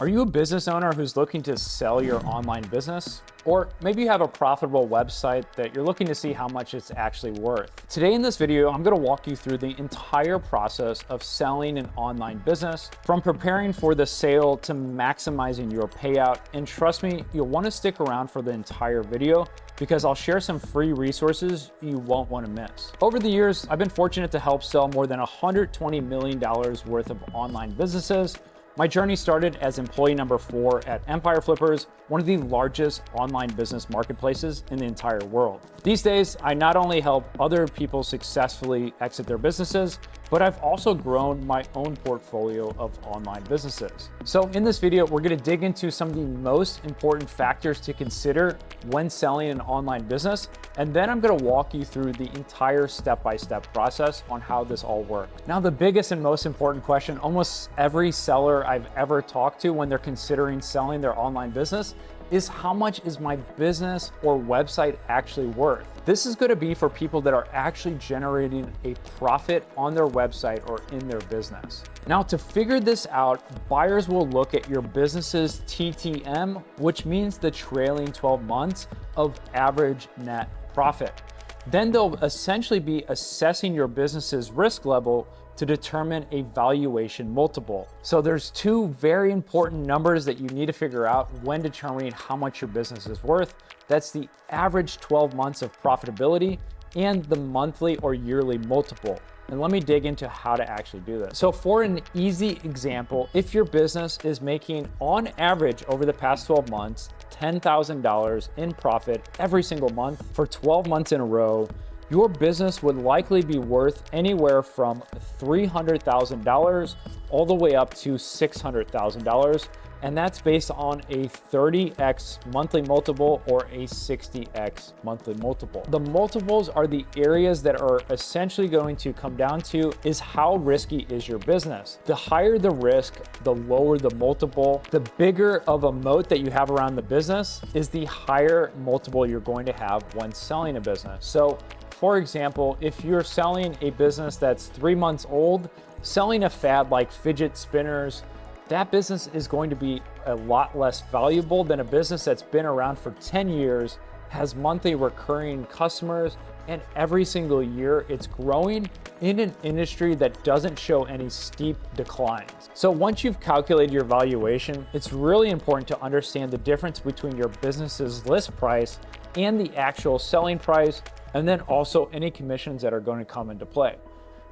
Are you a business owner who's looking to sell your online business? Or maybe you have a profitable website that you're looking to see how much it's actually worth. Today in this video, I'm gonna walk you through the entire process of selling an online business, from preparing for the sale to maximizing your payout. And trust me, you'll wanna stick around for the entire video because I'll share some free resources you won't wanna miss. Over the years, I've been fortunate to help sell more than $120 million worth of online businesses. My journey started as employee number 4 at Empire Flippers, one of the largest online business marketplaces in the entire world. These days, I not only help other people successfully exit their businesses, but I've also grown my own portfolio of online businesses. So in this video, we're gonna dig into some of the most important factors to consider when selling an online business, and then I'm gonna walk you through the entire step-by-step process on how this all works. Now, the biggest and most important question almost every seller I've ever talked to when they're considering selling their online business is, how much is my business or website actually worth? This is going to be for people that are actually generating a profit on their website or in their business. Now, to figure this out, buyers will look at your business's TTM, which means the trailing 12 months of average net profit. Then they'll essentially be assessing your business's risk level to determine a valuation multiple. So there's two very important numbers that you need to figure out when determining how much your business is worth. That's the average 12 months of profitability and the monthly or yearly multiple. And let me dig into how to actually do this. So for an easy example, if your business is making on average over the past 12 months, $10,000 in profit every single month for 12 months in a row, your business would likely be worth anywhere from $300,000 all the way up to $600,000. And that's based on a 30x monthly multiple or a 60x monthly multiple. The multiples are the areas that are essentially going to come down to is how risky is your business. The higher the risk, the lower the multiple. The bigger of a moat that you have around the business is the higher multiple you're going to have when selling a business. So for example, if you're selling a business that's 3 months old, selling a fad like fidget spinners, that business is going to be a lot less valuable than a business that's been around for 10 years, has monthly recurring customers, and every single year it's growing in an industry that doesn't show any steep declines. So once you've calculated your valuation, it's really important to understand the difference between your business's list price and the actual selling price, and then also any commissions that are going to come into play.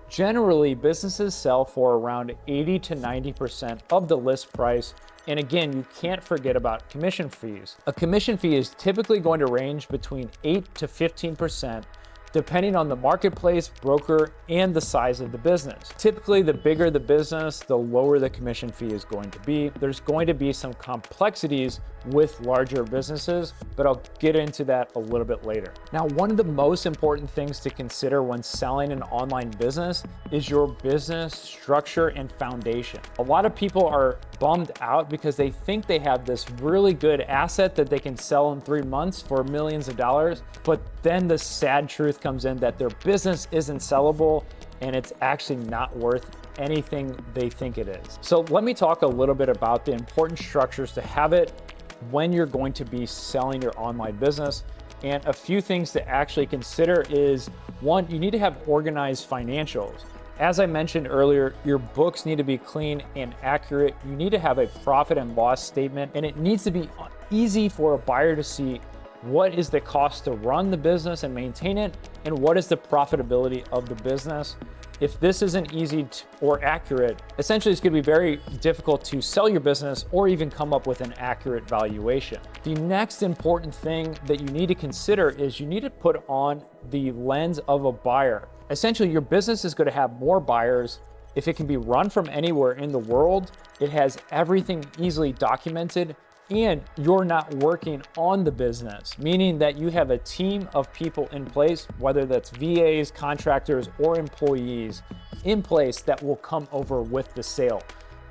Generally, businesses sell for around 80 to 90% of the list price. And again, you can't forget about commission fees. A commission fee is typically going to range between 8 to 15%, depending on the marketplace, broker, and the size of the business. Typically, the bigger the business, the lower the commission fee is going to be. There's going to be some complexities with larger businesses, but I'll get into that a little bit later. Now, one of the most important things to consider when selling an online business is your business structure and foundation. A lot of people are bummed out because they think they have this really good asset that they can sell in 3 months for millions of dollars, but then the sad truth comes in that their business isn't sellable and it's actually not worth anything they think it is. So let me talk a little bit about the important structures to have it when you're going to be selling your online business. And a few things to actually consider is, one, you need to have organized financials. As I mentioned earlier, your books need to be clean and accurate. You need to have a profit and loss statement, and it needs to be easy for a buyer to see what is the cost to run the business and maintain it, and what is the profitability of the business. If this isn't easy or accurate, essentially it's going to be very difficult to sell your business or even come up with an accurate valuation. The next important thing that you need to consider is you need to put on the lens of a buyer. Essentially, your business is going to have more buyers if it can be run from anywhere in the world, it has everything easily documented, and you're not working on the business, meaning that you have a team of people in place, whether that's VAs, contractors, or employees in place that will come over with the sale.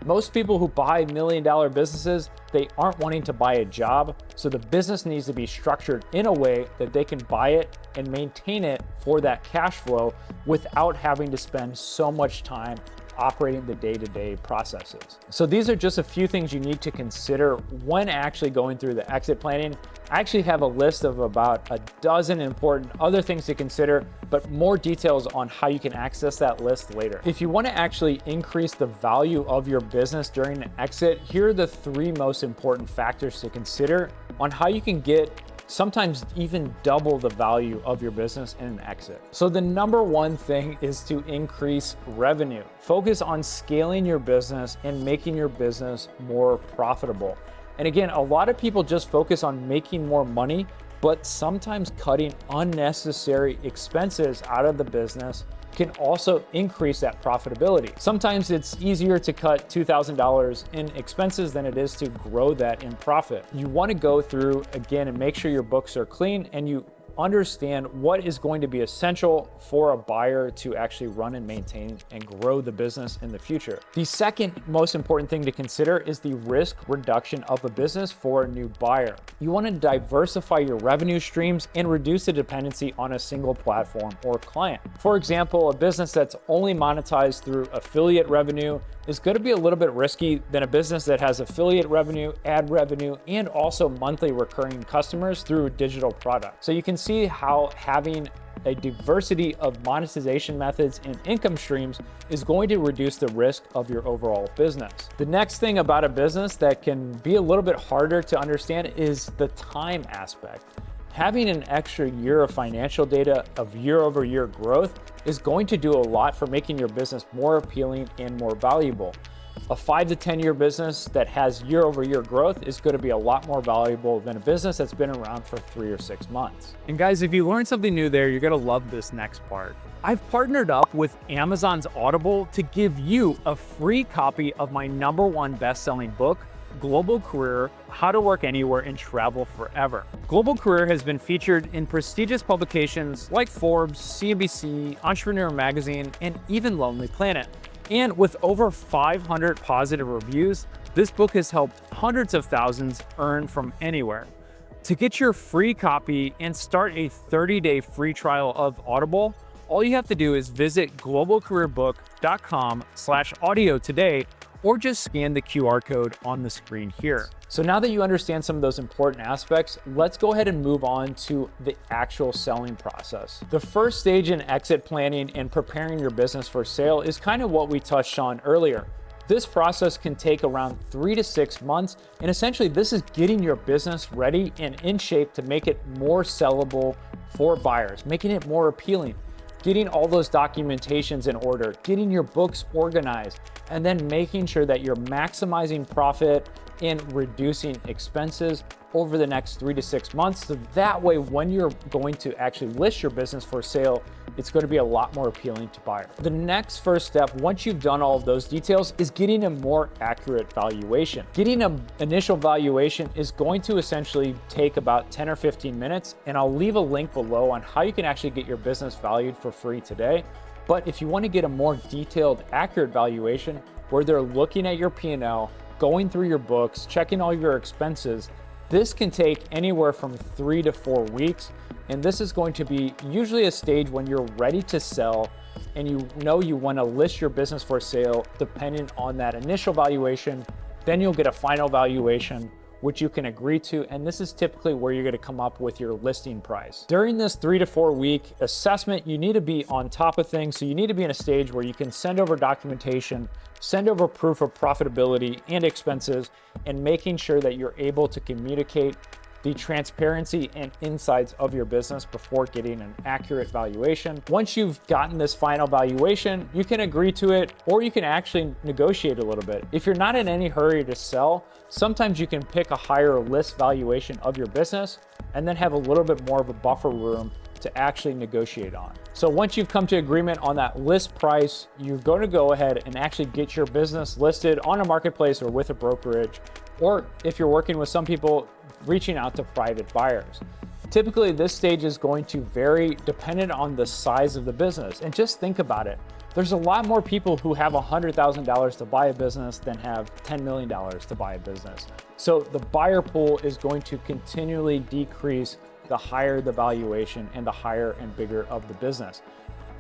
Most people who buy million-dollar businesses, they aren't wanting to buy a job, so the business needs to be structured in a way that they can buy it and maintain it for that cash flow without having to spend so much time operating the day-to-day processes. So these are just a few things you need to consider when actually going through the exit planning. I actually have a list of about a dozen important other things to consider, but more details on how you can access that list later. If you want to actually increase the value of your business during an exit, here are the three most important factors to consider on how you can get sometimes even double the value of your business in an exit. So the number one thing is to increase revenue. Focus on scaling your business and making your business more profitable. And again, a lot of people just focus on making more money, but sometimes cutting unnecessary expenses out of the business can also increase that profitability. Sometimes it's easier to cut $2,000 in expenses than it is to grow that in profit. You want to go through again and make sure your books are clean and you understand what is going to be essential for a buyer to actually run and maintain and grow the business in the future. The second most important thing to consider is the risk reduction of a business for a new buyer. You want to diversify your revenue streams and reduce the dependency on a single platform or client. For example, a business that's only monetized through affiliate revenue is going to be a little bit risky than a business that has affiliate revenue, ad revenue, and also monthly recurring customers through digital products. So you can see how having a diversity of monetization methods and income streams is going to reduce the risk of your overall business. The next thing about a business that can be a little bit harder to understand is the time aspect. Having an extra year of financial data of year-over-year growth is going to do a lot for making your business more appealing and more valuable. A 5 to 10 year business that has year-over-year growth is going to be a lot more valuable than a business that's been around for 3 or 6 months. And guys, if you learned something new there, you're going to love this next part. I've partnered up with Amazon's Audible to give you a free copy of my #1 best-selling book, Global Career: How to Work Anywhere and Travel Forever. Global Career has been featured in prestigious publications like Forbes, CNBC, Entrepreneur Magazine, and even Lonely Planet. And with over 500 positive reviews, this book has helped hundreds of thousands earn from anywhere. To get your free copy and start a 30-day free trial of Audible, all you have to do is visit globalcareerbook.com/audio today, or just scan the QR code on the screen here. So now that you understand some of those important aspects, let's go ahead and move on to the actual selling process. The first stage in exit planning and preparing your business for sale is kind of what we touched on earlier. This process can take around 3 to 6 months, and essentially this is getting your business ready and in shape to make it more sellable for buyers, making it more appealing, getting all those documentations in order, getting your books organized, and then making sure that you're maximizing profit and reducing expenses over the next 3 to 6 months. So that way, when you're going to actually list your business for sale, it's going to be a lot more appealing to buyers. The next first step, once you've done all of those details, is getting a more accurate valuation. Getting an initial valuation is going to essentially take about 10 or 15 minutes, and I'll leave a link below on how you can actually get your business valued for free today. But if you want to get a more detailed, accurate valuation where they're looking at your P&L, going through your books, checking all your expenses, this can take anywhere from 3 to 4 weeks. And this is going to be usually a stage when you're ready to sell and you know you want to list your business for sale depending on that initial valuation. Then you'll get a final valuation, which you can agree to. And this is typically where you're going to come up with your listing price. During this 3 to 4 week assessment, you need to be on top of things. So you need to be in a stage where you can send over documentation, send over proof of profitability and expenses, and making sure that you're able to communicate the transparency and insights of your business before getting an accurate valuation. Once you've gotten this final valuation, you can agree to it, or you can actually negotiate a little bit. If you're not in any hurry to sell, sometimes you can pick a higher list valuation of your business and then have a little bit more of a buffer room to actually negotiate on. So once you've come to agreement on that list price, you're going to go ahead and actually get your business listed on a marketplace or with a brokerage, or if you're working with some people, reaching out to private buyers. Typically, this stage is going to vary dependent on the size of the business. And just think about it. There's a lot more people who have $100,000 to buy a business than have $10 million to buy a business. So the buyer pool is going to continually decrease the higher the valuation and the higher and bigger of the business.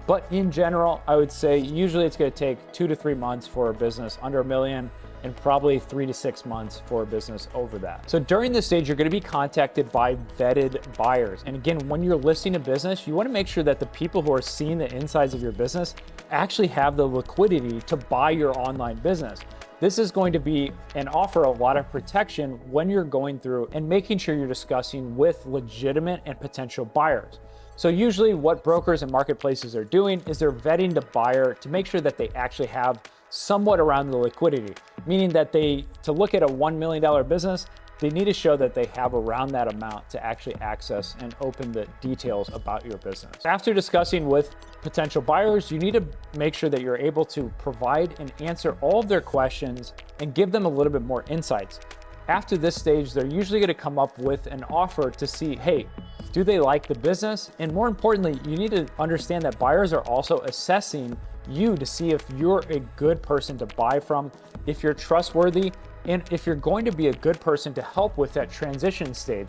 But in general, I would say usually it's going to take 2 to 3 months for a business under $1 million, and probably 3 to 6 months for a business over that. So during this stage, you're going to be contacted by vetted buyers. And again, when you're listing a business, you want to make sure that the people who are seeing the insides of your business actually have the liquidity to buy your online business. This is going to be and offer a lot of protection when you're going through and making sure you're discussing with legitimate and potential buyers. So usually what brokers and marketplaces are doing is they're vetting the buyer to make sure that they actually have somewhat around the liquidity, meaning that to look at a $1 million business, they need to show that they have around that amount to actually access and open the details about your business. After discussing with potential buyers, you need to make sure that you're able to provide and answer all of their questions and give them a little bit more insights. After this stage, they're usually going to come up with an offer to see, hey, do they like the business? And more importantly, you need to understand that buyers are also assessing you to see if you're a good person to buy from, if you're trustworthy, and if you're going to be a good person to help with that transition stage.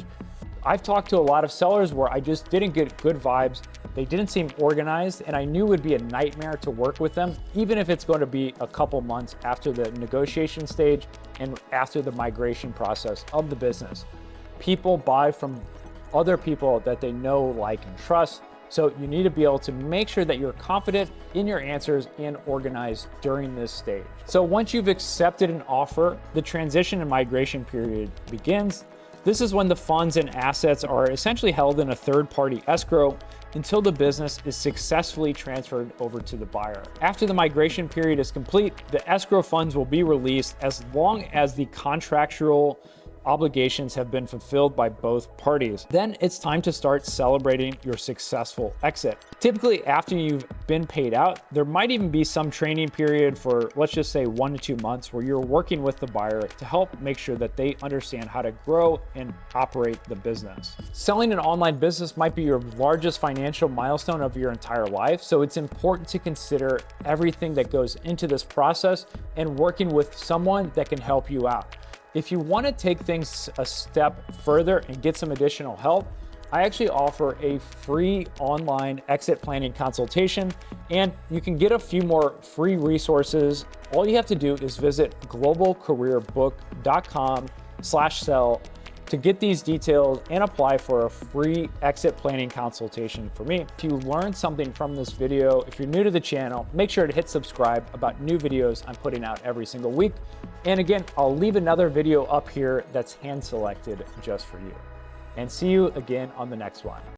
I've talked to a lot of sellers where I just didn't get good vibes. They didn't seem organized, and I knew it would be a nightmare to work with them, even if it's going to be a couple months after the negotiation stage and after the migration process of the business. People buy from other people that they know, like, and trust. So you need to be able to make sure that you're confident in your answers and organized during this stage. So once you've accepted an offer, the transition and migration period begins. This is when the funds and assets are essentially held in a third-party escrow until the business is successfully transferred over to the buyer. After the migration period is complete, the escrow funds will be released as long as the contractual obligations have been fulfilled by both parties. Then it's time to start celebrating your successful exit. Typically, after you've been paid out, there might even be some training period for, let's just say, 1 to 2 months, where you're working with the buyer to help make sure that they understand how to grow and operate the business. Selling an online business might be your largest financial milestone of your entire life, so it's important to consider everything that goes into this process and working with someone that can help you out. If you want to take things a step further and get some additional help, I actually offer a free online exit planning consultation, and you can get a few more free resources. All you have to do is visit globalcareerbook.com/sell to get these details and apply for a free exit planning consultation for me. If you learned something from this video, if you're new to the channel, make sure to hit subscribe about new videos I'm putting out every single week. And again, I'll leave another video up here that's hand selected just for you. And see you again on the next one.